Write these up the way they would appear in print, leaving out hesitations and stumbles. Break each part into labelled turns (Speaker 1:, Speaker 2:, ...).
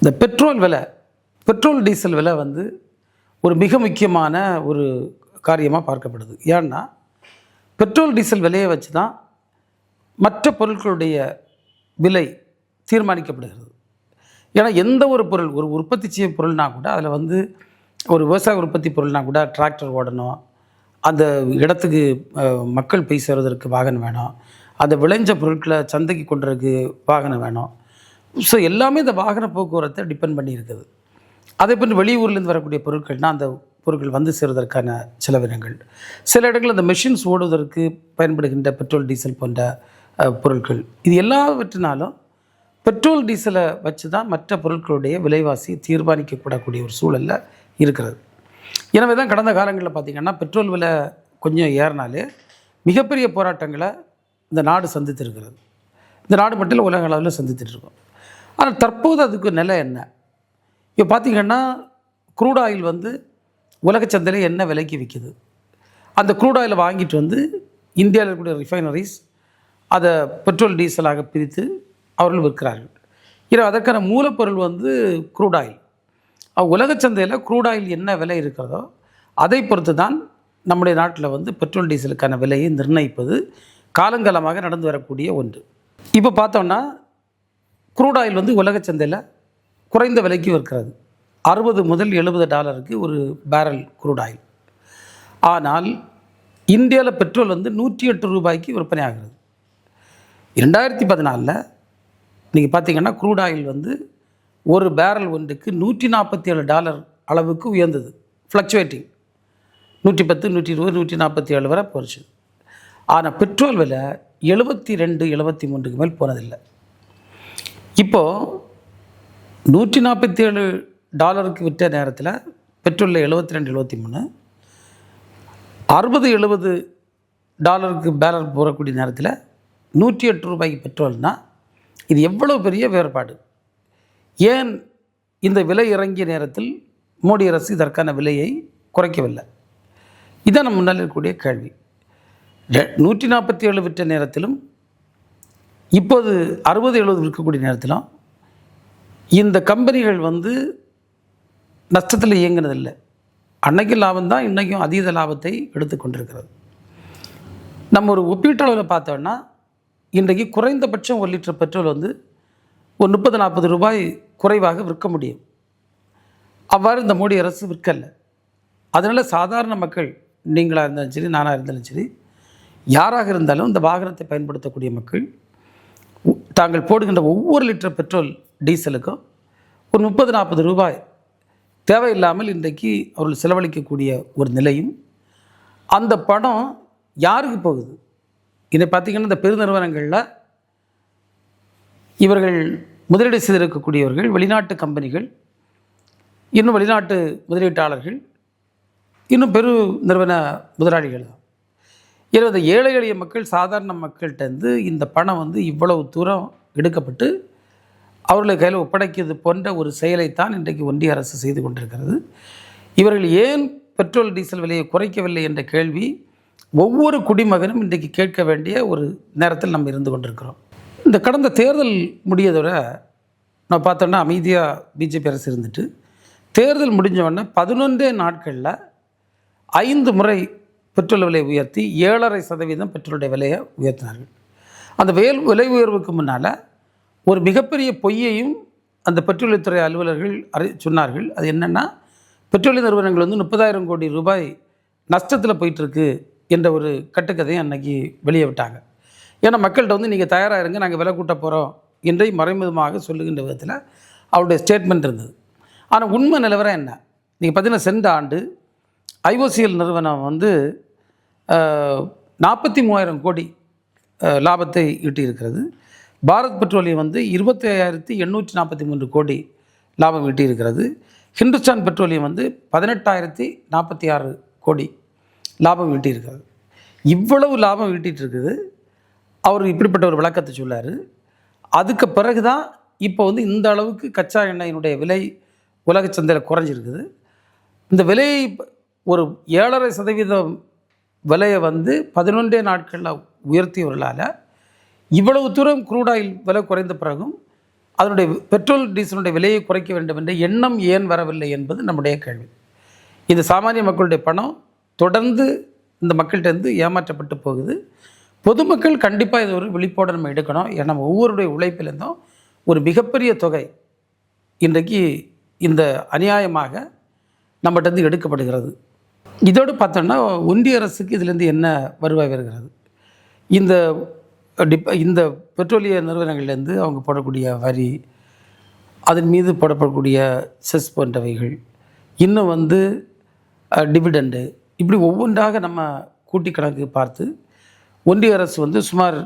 Speaker 1: இந்த petrol diesel விலை வந்து ஒரு மிக முக்கியமான ஒரு காரியமாக பார்க்கப்படுது. ஏன்னா பெட்ரோல் டீசல் விலையை வச்சு தான் மற்ற பொருட்களுடைய விலை தீர்மானிக்கப்படுகிறது. ஏன்னா எந்த ஒரு பொருள், ஒரு உற்பத்தி செய்ய பொருள்னா கூட, அதில் வந்து ஒரு விவசாய உற்பத்தி பொருள்னா கூட டிராக்டர் ஓடணும், அந்த இடத்துக்கு மக்கள் போய் சேருவதற்கு வாகனம் வேணும், அந்த விளைஞ்ச பொருட்களை சந்தைக்கு கொண்டுறதுக்கு வாகனம் வேணும். ஸோ எல்லாமே இந்த வாகன போக்குவரத்தை டிபெண்ட் பண்ணி இருக்குது. அதே போன்று வெளியூர்லேருந்து வரக்கூடிய பொருட்கள்னால் அந்த பொருட்கள் வந்து சேருவதற்கான செலவினங்கள், சில இடங்களில் அந்த மெஷின்ஸ் ஓடுவதற்கு பயன்படுகின்ற பெட்ரோல் டீசல் போன்ற பொருட்கள், இது எல்லாவற்றினாலும் பெட்ரோல் டீசலை வச்சு தான் மற்ற பொருட்களுடைய விலைவாசி தீர்மானிக்கப்படக்கூடிய ஒரு சூழலில் இருக்கிறது. எனவே தான் கடந்த காலங்களில் பார்த்திங்கன்னா பெட்ரோல் விலை கொஞ்சம் ஏறினாலே மிகப்பெரிய போராட்டங்களை இந்த நாடு சந்தித்திருக்கிறது. இந்த நாடு மட்டும் இல்லை, உலக அளவில் சந்தித்துட்ருக்கோம். ஆனால் தற்போது அதுக்கு நிலை என்ன? இப்போ பார்த்திங்கன்னா க்ரூட் ஆயில் வந்து உலக சந்தையில் என்ன விலைக்கு விற்கிது, அந்த க்ரூட் ஆயிலை வாங்கிட்டு வந்து இந்தியாவில் இருக்கக்கூடிய ரிஃபைனரிஸ் அதை பெட்ரோல் டீசலாக பிரித்து அவர்கள் விற்கிறார்கள். ஏன்னா அதற்கான மூலப்பொருள் வந்து க்ரூட் ஆயில். உலக சந்தையில் க்ரூட் ஆயில் என்ன விலை இருக்கிறதோ அதை பொறுத்து தான் நம்முடைய நாட்டில் வந்து பெட்ரோல் டீசலுக்கான விலையை நிர்ணயிப்பது காலங்காலமாக நடந்து வரக்கூடிய ஒன்று. இப்போ பார்த்தோன்னா க்ரூட் ஆயில் வந்து உலக சந்தையில் குறைந்த விலைக்கு விற்கிறது. $60 முதல் $70 ஒரு பேரல் க்ரூட் ஆயில். ஆனால் இந்தியாவில் பெட்ரோல் வந்து $108 விற்பனை ஆகிறது. 2014 நீங்கள் பார்த்திங்கன்னா க்ரூட் ஆயில் வந்து ஒரு பேரல் ஒன்றுக்கு $147 அளவுக்கு உயர்ந்தது. ஃப்ளக்சுவேட்டிங் 110, 120, 147 வரை போச்சு. ஆனால் பெட்ரோல் விலை 72, 73 மேல் போனதில்லை. இப்போது $147 விற்ற நேரத்தில் பெட்ரோலில் 72, 73, $60, 70 பேரல் போகக்கூடிய நேரத்தில் $108 பெட்ரோல்னால் இது எவ்வளோ பெரிய வேறுபாடு! ஏன் இந்த விலை இறங்கிய நேரத்தில் மோடி அரசு இதற்கான விலையை குறைக்கவில்லை? இதான் நம்ம முன்னால் இருக்கக்கூடிய கேள்வி. 147 விற்ற நேரத்திலும் இப்போது 60, 70 விற்கக்கூடிய நேரத்திலும் இந்த கம்பெனிகள் வந்து நஷ்டத்தில் இயங்கினதில்லை. அன்னைக்கும் லாபம் தான், இன்றைக்கும் அதீத லாபத்தை எடுத்து கொண்டிருக்கிறது. நம்ம ஒரு ஒப்பீட்டளவில் பார்த்தோன்னா இன்றைக்கு குறைந்தபட்சம் 1 லிட்டர் பெட்ரோல் வந்து ஒரு 30, 40 குறைவாக விற்க முடியும். அவ்வாறு இந்த மோடி அரசு விற்கலை. அதனால் சாதாரண மக்கள், நீங்களாக இருந்தாலும் சரி, நானாக இருந்தாலும் சரி, யாராக இருந்தாலும் இந்த வாகனத்தை பயன்படுத்தக்கூடிய மக்கள் தாங்கள் போடுகின்ற ஒவ்வொரு லிட்டர் பெட்ரோல் டீசலுக்கும் ஒரு 30, 40 தேவையில்லாமல் இன்றைக்கு அவர்கள் செலவழிக்கக்கூடிய ஒரு நிலையும், அந்த பணம் யாருக்கு போகுது? இதை பார்த்திங்கன்னா இந்த பெருநிறுவனங்களில் இவர்கள் முதலீடு செய்திருக்கக்கூடியவர்கள், வெளிநாட்டு கம்பெனிகள், இன்னும் வெளிநாட்டு முதலீட்டாளர்கள், இன்னும் பெரு நிறுவன முதலாளிகள் தான். எனவே ஏழை எளிய மக்கள், சாதாரண மக்கள்கிட்டருந்து இந்த பணம் வந்து இவ்வளவு தூரம் எடுக்கப்பட்டு அவர்களை கையில் ஒப்படைக்கிறது போன்ற ஒரு செயலைத்தான் இன்றைக்கு ஒன்றிய அரசு செய்து கொண்டிருக்கிறது. இவர்கள் ஏன் பெட்ரோல் டீசல் விலையை குறைக்கவில்லை என்ற கேள்வி ஒவ்வொரு குடிமகனும் இன்றைக்கு கேட்க வேண்டிய ஒரு நேரத்தில் நம்ம இருந்து கொண்டிருக்கிறோம். இந்த கடந்த தேர்தல் முடியதோட நான் பார்த்தோன்னா அமைதியாக பிஜேபி அரசு இருந்துட்டு, தேர்தல் முடிஞ்சவொடனே 11 நாட்களில் 5 முறை பெட்ரோல் விலையை உயர்த்தி 7.5% பெட்ரோலுடைய விலையை உயர்த்தினார்கள். அந்த விலை உயர்வுக்கு முன்னால் ஒரு மிகப்பெரிய பொய்யையும் அந்த பெட்ரோலியத்துறை அலுவலர்கள் சொன்னார்கள். அது என்னென்னா, பெட்ரோலிய நிறுவனங்கள் வந்து 30,000 கோடி ரூபாய் நஷ்டத்தில் போயிட்டுருக்கு என்ற ஒரு கட்டுக்கதையை அன்றைக்கி வெளியே விட்டாங்க. ஏன்னா மக்கள்கிட்ட வந்து நீங்கள் தயாராக இருங்க, நாங்கள் விலை கூட்ட போகிறோம் என்றை மறைமுகமாக சொல்லுகின்ற விதத்தில் அவருடைய ஸ்டேட்மெண்ட் இருந்தது. ஆனால் உண்மை நிலவரம் என்ன? நீங்கள் பார்த்தீங்கன்னா சென்ற ஆண்டு IOCL நிறுவனம் வந்து 43,000 கோடி லாபத்தை ஈட்டியிருக்கிறது. பாரத் பெட்ரோலியம் வந்து 25,843 கோடி லாபம் ஈட்டியிருக்கிறது. ஹிந்துஸ்தான் பெட்ரோலியம் வந்து 18,046 கோடி லாபம் ஈட்டியிருக்கிறது. இவ்வளவு லாபம் ஈட்டிகிட்டு இருக்குது. அவர் இப்படிப்பட்ட ஒரு விளக்கத்தை சொல்லார். அதுக்கு பிறகு தான் இப்போ வந்து இந்த அளவுக்கு கச்சா எண்ணெயினுடைய விலை உலக சந்தையில் குறைஞ்சிருக்குது. இந்த விலையை ஒரு 7.5% விலையை வந்து 11 நாட்களில் உயர்த்தியவர்களால் இவ்வளவு தூரம் க்ரூட் ஆயில் விலை குறைந்த பிறகும் அதனுடைய பெட்ரோல் டீசலுடைய விலையை குறைக்க வேண்டும் என்ற எண்ணம் ஏன் வரவில்லை என்பது நம்முடைய கேள்வி. இந்த சாமானிய மக்களுடைய பணம் தொடர்ந்து இந்த மக்கள்கிட்டருந்து ஏமாற்றப்பட்டு போகுது. பொதுமக்கள் கண்டிப்பாக இது ஒரு விழிப்போடு நம்ம எடுக்கணும். ஏன்னா நம்ம ஒவ்வொருடைய உழைப்பிலிருந்தும் ஒரு மிகப்பெரிய தொகை இன்றைக்கு இந்த அநியாயமாக நம்மகிட்ட எடுக்கப்படுகிறது. இதோடு பார்த்தோம்னா ஒன்றிய அரசுக்கு இதிலேருந்து என்ன வருவாய் வருகிறது? இந்த பெட்ரோலிய நிறுவனங்கள்லேருந்து அவங்க போடக்கூடிய வரி, அதன் மீது போடப்படக்கூடிய செஸ் போன்றவைகள், இன்னும் டிவிடெண்டு, இப்படி ஒவ்வொன்றாக நம்ம கூட்டி கணக்கு பார்த்து ஒன்றிய அரசு சுமார்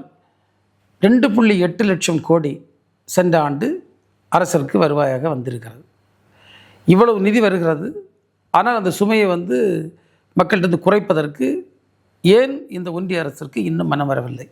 Speaker 1: 2.8 லட்சம் கோடி சென்ற ஆண்டு அரசிற்கு வருவாயாக வந்திருக்கிறது. இவ்வளவு நிதி வருகிறது. ஆனால் அந்த சுமையை மக்கள்கிட்ட குறைப்பதற்கு ஏன் இந்த ஒன்றிய அரசிற்கு இன்னும் மனம் வரவில்லை?